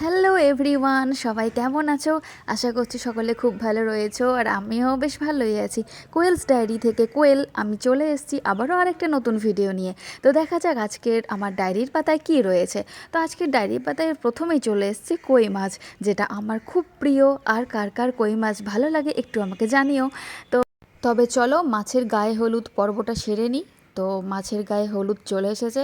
Hello everyone, সবাই কেমন আছো? আশা করছি সকলে খুব ভালো রয়েছো, আর আমিও বেশ ভালোই আছি। কোয়েলস ডায়েরি থেকে কোয়েল আমি চলে এসেছি আবারও আরেকটা নতুন ভিডিও নিয়ে। তো দেখা যাক আজকের আমার ডায়েরির পাতায় কী রয়েছে। তো আজকের ডায়েরির পাতায় প্রথমেই চলে এসেছি কই মাছ, যেটা আমার খুব প্রিয়। আর কার কার কই মাছ ভালো লাগে একটু আমাকে জানিও। তো তবে চলো মাছের গায়ে হলুদ পর্বটা সেরে নিই। তো মাছের গায়ে হলুদ চলে এসেছে,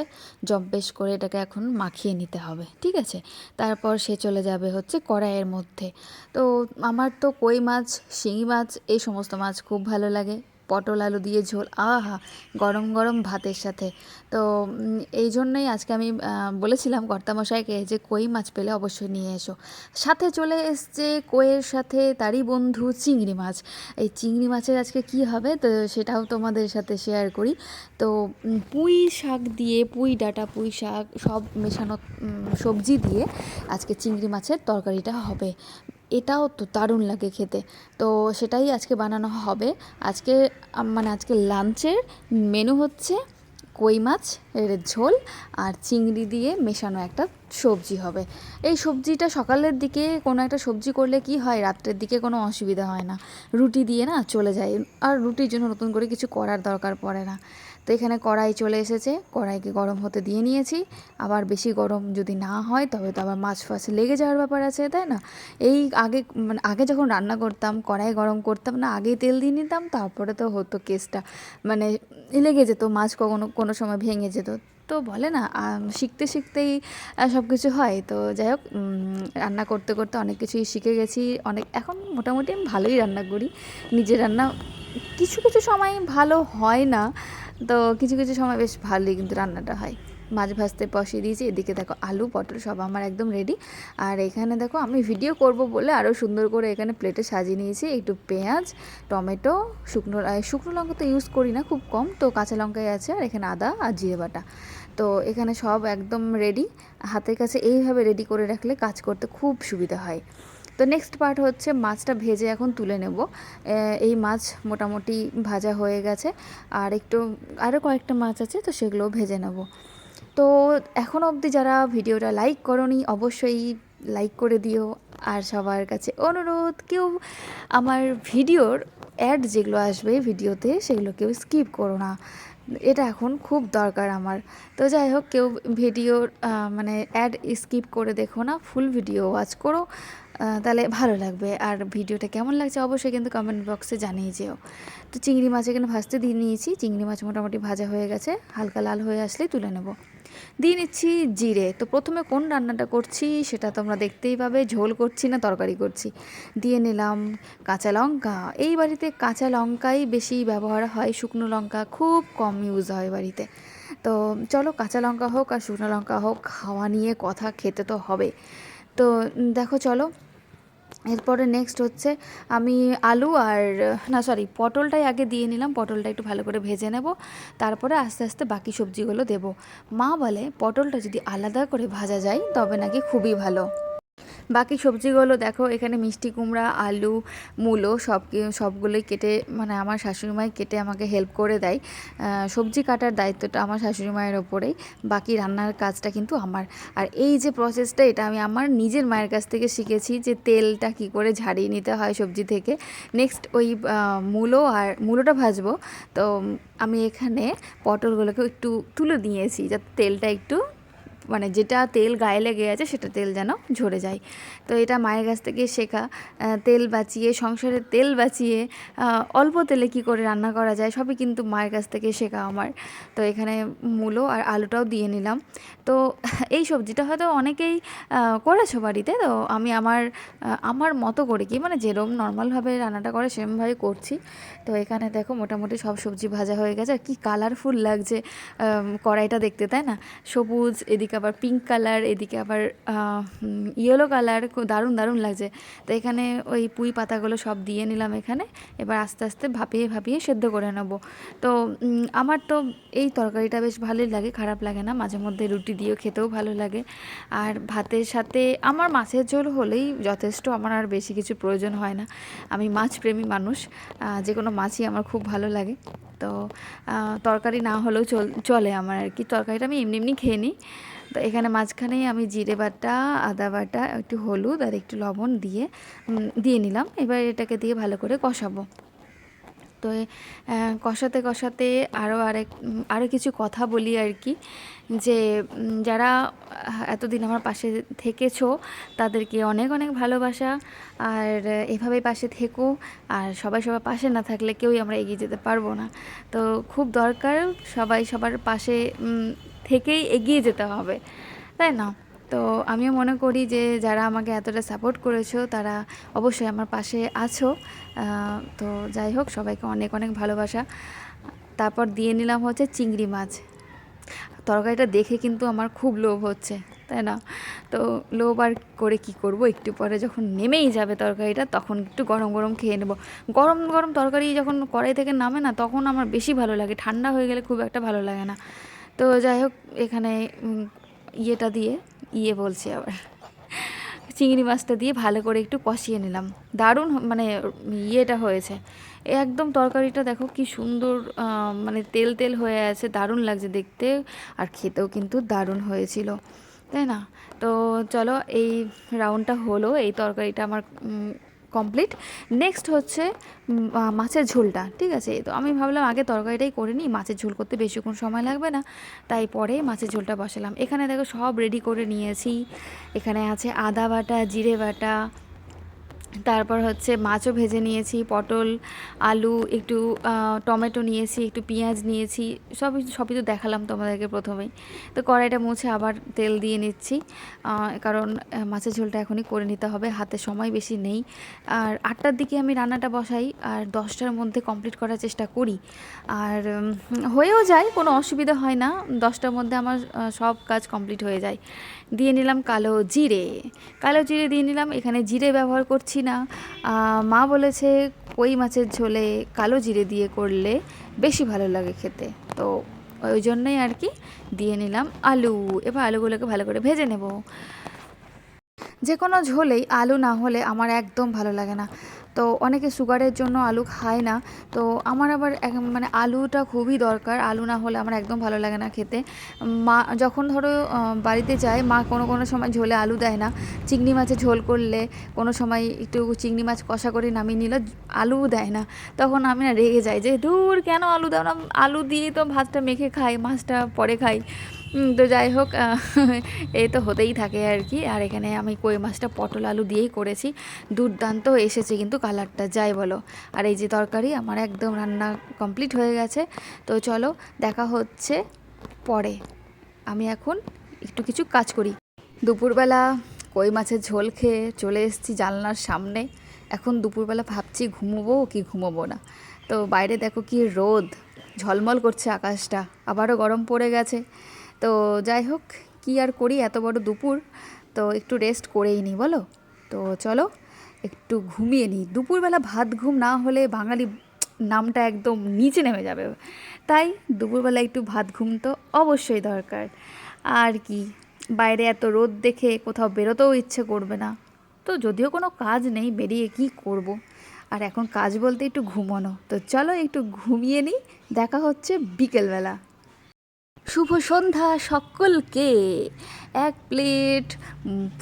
জম্পেশ করে এটাকে এখন মাখিয়ে নিতে হবে, ঠিক আছে? তারপর সে চলে যাবে হচ্ছে কড়াইয়ের মধ্যে। তো আমার তো কই মাছ, শিঙি মাছ, এই সমস্ত মাছ খুব ভালো লাগে। পটল আলু দিয়ে ঝোল, আহা, গরম গরম ভাতের সাথে। তো এই জন্যই আজকে আমি বলেছিলাম কর্তামশাইকে যে কই মাছ পেলে অবশ্যই নিয়ে এসো। সাথে চলে এসছে কইয়ের সাথে তারই বন্ধু চিংড়ি মাছ। এই চিংড়ি মাছের আজকে কি হবে তো সেটাও তোমাদের সাথে শেয়ার করি। তো পুঁই শাক দিয়ে, পুঁই ডাঁটা, পুঁই শাক সব মেশানো সবজি দিয়ে আজকে চিংড়ি মাছের তরকারিটা হবে। এটাও তো দারুণ লাগে খেতে। তো সেটাই আজকে বানানো হবে। আজকে আজকে লাঞ্চের মেনু হচ্ছে কই মাছ এর ঝোল আর চিংড়ি দিয়ে মেশানো একটা সবজি হবে। এই সবজিটা সকালের দিকে কোনো একটা সবজি করলে কি হয়, রাত্রের দিকে কোনো অসুবিধা হয় না, রুটি দিয়ে না চলে যায়। আর রুটির জন্য নতুন করে কিছু করার দরকার পড়ে না। তো এখানে কড়াই চলে এসেছে, কড়াইকে গরম হতে দিয়ে নিয়েছি। আবার বেশি গরম যদি না হয় তবে তো আবার মাছ ফাছ লেগে যাওয়ার ব্যাপার আছে, তাই না? এই আগে যখন রান্না করতাম, কড়াই গরম করতাম না, আগেই তেল দিয়ে নিতাম, তারপরে তো হতো কেসটা, মানে লেগে যেত, মাছ কোনো সময় ভেঙে যেত। তো বলে না শিখতে শিখতেই সব কিছু হয়। তো যাই হোক, রান্না করতে করতে অনেক কিছুই শিখে গেছি। এখন মোটামুটি আমি ভালোই রান্না করি। নিজের রান্না কিছু কিছু সময় ভালো হয় না, তো কিছু কিছু সময় বেশ ভালোই কিন্তু রান্নাটা হয়। মাছ ভাজতে বসিয়ে দিয়েছি। এদিকে দেখো আলু পটল সব আমার একদম রেডি। আর এখানে দেখো আমি ভিডিও করব বলে আরও সুন্দর করে এখানে প্লেটে সাজিয়ে নিয়েছি একটু পেঁয়াজ, টমেটো, শুকনো লঙ্কা তো ইউজ করি না, খুব কম, তো কাঁচা লঙ্কাই আছে, আর এখানে আদা আর জিরে বাটা। তো এখানে সব একদম রেডি। হাতের কাছে এইভাবে রেডি করে রাখলে কাজ করতে খুব সুবিধা হয়। তো নেক্সট পার্ট হচ্ছে মাছটা ভেজে এখন তুলে নেব। এই মাছ মোটামুটি ভাজা হয়ে গেছে, আর আরও কয়েকটা মাছ আছে, তো সেগুলোও ভেজে নেব। তো এখনও অবধি যারা ভিডিওটা লাইক করোনি অবশ্যই লাইক করে দিও। আর সবার কাছে অনুরোধ, কেউ আমার ভিডিওর অ্যাড যেগুলো আসবে ভিডিওতে সেগুলো কেউ স্কিপ করো না, এটা এখন খুব দরকার আমার। তো যাই হোক, কেউ ভিডিওর অ্যাড স্কিপ করে দেখো না, ফুল ভিডিও ওয়াচ করো, তাহলে ভালো লাগবে। আর ভিডিওটা কেমন লাগছে অবশ্যই কিন্তু কমেন্ট বক্সে জানিয়ে যেও। তো চিংড়ি মাছ এখানে ভাজতে দিয়ে নিয়েছি, চিংড়ি মাছ মোটামুটি ভাজা হয়ে গেছে, হালকা লাল হয়ে আসলেই তুলে নেব। দিয়ে নিচ্ছি জিরে। তো প্রথমে কোন রান্নাটা করছি সেটা তোমরা দেখতেই পাবে, ঝোল করছি না তরকারি করছি। দিয়ে নিলাম কাঁচা লঙ্কা। এই বাড়িতে কাঁচা লঙ্কাই বেশি ব্যবহার হয়, শুকনো লঙ্কা খুব কম ইউজ হয় বাড়িতে। তো চলো, কাঁচা লঙ্কা হোক আর শুকনো লঙ্কা হোক, খাওয়া নিয়ে কথা, খেতে তো হবে। তো দেখো চলো, এরপরে নেক্সট হচ্ছে আমি আলু আর পটলটাই আগে দিয়ে নিলাম। পটলটা একটু ভালো করে ভেজে নেব, তারপরে আস্তে আস্তে বাকি সবজিগুলো দেবো। মা বলে পটলটা যদি আলাদা করে ভাজা যায় তবে নাকি খুবই ভালো। বাকি সবজিগুলো দেখো, এখানে মিষ্টি কুমড়া, আলু, মূলো সবগুলোই কেটে, আমার শাশুড়িমাই কেটে আমাকে হেল্প করে দেয়। সবজি কাটার দায়িত্বটা আমার শাশুড়ি মায়ের ওপরেই, বাকি রান্নার কাজটা কিন্তু আমার। আর এই যে প্রসেসটা, এটা আমি আমার নিজের মায়ের কাছ থেকে শিখেছি, যে তেলটা কী করে ঝাড়িয়ে নিতে হয় সবজি থেকে। নেক্সট ওই মূলোটা ভাজবো। তো আমি এখানে পটলগুলোকে একটু তুলে নিয়েছি, যাতে তেলটা একটু, যেটা তেল গায়ে লেগে আছে সেটা তেল যেন ঝরে যায়। তো এটা মায়ের কাছ থেকে শেখা। তেল বাঁচিয়ে, সংসারের তেল বাঁচিয়ে অল্প তেলে কি করে রান্না করা যায় সবই কিন্তু মায়ের কাছ থেকে শেখা আমার। তো এখানে মূলো আর আলুটাও দিয়ে নিলাম। তো এই সবজিটা হয়তো অনেকেই করেছো বাড়িতে, তো আমি আমার মতো করে কি, যেরকম নর্মালভাবে রান্নাটা করে সেরকমভাবে করছি। তো এখানে দেখো মোটামুটি সব সবজি ভাজা হয়ে গেছে। আর কি কালারফুল লাগছে কড়াইটা দেখতে, তাই না? সবুজ, এদিকে আবার পিঙ্ক কালার, এদিকে আবার ইয়েলো কালার, খুব দারুণ দারুণ লাগছে। তো এখানে ওই পুঁই পাতাগুলো সব দিয়ে নিলাম এখানে। এবার আস্তে আস্তে ভাপিয়ে ভাপিয়ে সেদ্ধ করে নেব। তো আমার তো এই তরকারিটা বেশ ভালোই লাগে, খারাপ লাগে না, মাঝে মধ্যে রুটি দিয়েও খেতেও ভালো লাগে। আর ভাতের সাথে আমার মাছের ঝোল হলেই যথেষ্ট, আমার আর বেশি কিছু প্রয়োজন হয় না। আমি মাছপ্রেমী মানুষ, যে কোনো মাছই আমার খুব ভালো লাগে। তো তরকারি না হলেও চলে আমার আর কি, তরকারিটা আমি এমনি এমনি খেয়ে নিই। তো এখানে মাঝখানেই আমি জিরে বাটা, আদা বাটা, একটু হলুদ আর একটু লবণ দিয়ে নিলাম। এবার এটাকে দিয়ে ভালো করে কষাবো। তো কষাতে কষাতে আরও কিছু কথা বলি আর কি, যে যারা এতদিন আমার পাশে থেকেছো তাদেরকে অনেক অনেক ভালোবাসা, আর এভাবেই পাশে থেকো। আর সবাই সবার পাশে না থাকলে কেউই আমরা এগিয়ে যেতে পারবো না। তো খুব দরকার সবাই সবার পাশে থেকেই এগিয়ে যেতে হবে, তাই না? তো আমিও মনে করি যে যারা আমাকে এতটা সাপোর্ট করেছো তারা অবশ্যই আমার পাশে আছো। তো যাই হোক, সবাইকে অনেক অনেক ভালোবাসা। তারপর দিয়ে নিলাম হচ্ছে চিংড়ি মাছ। তরকারিটা দেখে কিন্তু আমার খুব লোভ হচ্ছে, তাই না? তো লোভ আর করে কি করব, একটু পরে যখন নেমেই যাবে তরকারিটা তখন একটু গরম গরম খেয়ে নেব। গরম গরম তরকারি যখন কড়াই থেকে নামে না, তখন আমার বেশি ভালো লাগে, ঠান্ডা হয়ে গেলে খুব একটা ভালো লাগে না। তো যাই হোক, এখানে ইয়েটা দিয়ে বলছি আবার চিংড়ি মাছটা দিয়ে ভালো করে একটু কষিয়ে নিলাম। দারুণ মানে ইয়েটা হয়েছে একদম, তরকারিটা দেখো কি সুন্দর, মানে তেল তেল হয়ে আছে, দারুণ লাগছে দেখতে, আর খেতেও কিন্তু দারুণ হয়েছিল, তাই না? তো চলো, এই রাউন্ডটা হলো, এই তরকারিটা আমার কমপ্লিট। নেক্সট হচ্ছে মাছের ঝোলটা, ঠিক আছে? তো আমি ভাবলাম আগে তরকারিটাই করে নিই, মাছের ঝোল করতে বেশিক্ষণ সময় লাগবে না, তাই পরে মাছের ঝোলটা বসালাম। এখানে দেখো সব রেডি করে নিয়েছি। এখানে আছে আদা বাটা, জিরে বাটা, তারপর হচ্ছে মাছও ভেজে নিয়েছি, পটল, আলু, একটু টমেটো নিয়েছি, একটু পেঁয়াজ নিয়েছি, সবই তো দেখালাম তোমাদেরকে প্রথমেই। তো কড়াইটা মুছে আবার তেল দিয়ে নিচ্ছি, কারণ মাছের ঝোলটা এখনই করে নিতে হবে, হাতে সময় বেশি নেই। আর 8টার দিকে আমি রান্নাটা বসাই, আর 10টার মধ্যে কমপ্লিট করার চেষ্টা করি। আর হয়েও যায়, কোনো অসুবিধা হয় না, 10টার মধ্যে আমার সব কাজ কমপ্লিট হয়ে যায়। দিয়ে নিলাম কালো জিরে দিয়ে নিলাম। এখানে জিরে ব্যবহার করছি না, মা বলেছে কই মাছের ঝোলে কালো জিরে দিয়ে করলে বেশি ভালো লাগে খেতে, তো ওই জন্যই আর কি দিয়ে নিলাম আলু। এবার আলুগুলোকে ভালো করে ভেজে নেব। যে কোনো ঝোলেই আলু না হলে আমার একদম ভালো লাগে না। তো অনেকে সুগারের জন্য আলু খায় না, তো আমার আবার মানে আলুটা খুবই দরকার, আলু না হলে আমার একদম ভালো লাগে না খেতে। মা যখন ধরো বাড়িতে যায়, মা কোনো কোনো সময় ঝোলে আলু দেয় না। চিংড়ি মাছের ঝোল করলে কোনো সময় একটু চিংড়ি মাছ কষা করে নামিয়ে নিল, আলুও দেয় না, তখন আমি না রেগে যাই যে দূর কেন আলু দাও না, আলু দিয়েই তো ভাতটা মেখে খাই, মাছটা পরে খাই। তো যাই হোক, এই তো হতেই থাকে আর কি। আর এখানে আমি কই মাছটা পটল আলু দিয়েই করেছি, দুর্দান্ত এসেছে কিন্তু কালারটা, যাই বলো। আর এই যে তরকারি আমার একদম রান্না কমপ্লিট হয়ে গেছে। তো চলো, দেখা হচ্ছে পরে। আমি এখন একটু কিছু কাজ করি। দুপুরবেলা কই মাছের ঝোল খেয়ে চলে এসেছি জানলার সামনে। এখন দুপুরবেলা ভাবছি ঘুমোবো কি ঘুমোবো না। তো বাইরে দেখো কি রোদ, ঝলমল করছে আকাশটা, আবারও গরম পড়ে গেছে। তো যাই হোক, কী আর করি, এত বড় দুপুর, তো একটু রেস্ট করেই নিই বলো। তো চলো একটু ঘুমিয়ে নিই, দুপুরবেলা ভাত ঘুম না হলে বাঙালি নামটা একদম নিচে নেমে যাবে, তাই দুপুরবেলা একটু ভাত ঘুম তো অবশ্যই দরকার। আর কি, বাইরে এত রোদ দেখে কোথাও বেরোতেও ইচ্ছে করবে না, তো যদিও কোনো কাজ নেই, বেরিয়ে কি করব। আর এখন কাজ বলতে একটু ঘুমানো, তো চলো একটু ঘুমিয়ে নিই, দেখা হচ্ছে বিকেলবেলা। শুভ সন্ধ্যা সকলকে। এক প্লেট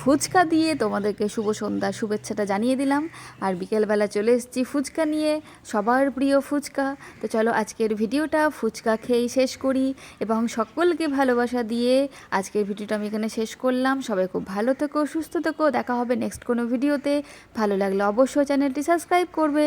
ফুচকা দিয়ে তোমাদেরকে শুভ সন্ধ্যার শুভেচ্ছাটা জানিয়ে দিলাম। আর বিকেলবেলা চলে এসেছি ফুচকা নিয়ে, সবার প্রিয় ফুচকা। তো চলো আজকের ভিডিওটা ফুচকা খেয়েই শেষ করি, এবং সকলকে ভালোবাসা দিয়ে আজকের ভিডিওটা আমি এখানে শেষ করলাম। সবাই খুব ভালো থেকো, সুস্থ থেকো, দেখা হবে নেক্সট কোনো ভিডিওতে। ভালো লাগলে অবশ্যই চ্যানেলটি সাবস্ক্রাইব করবে।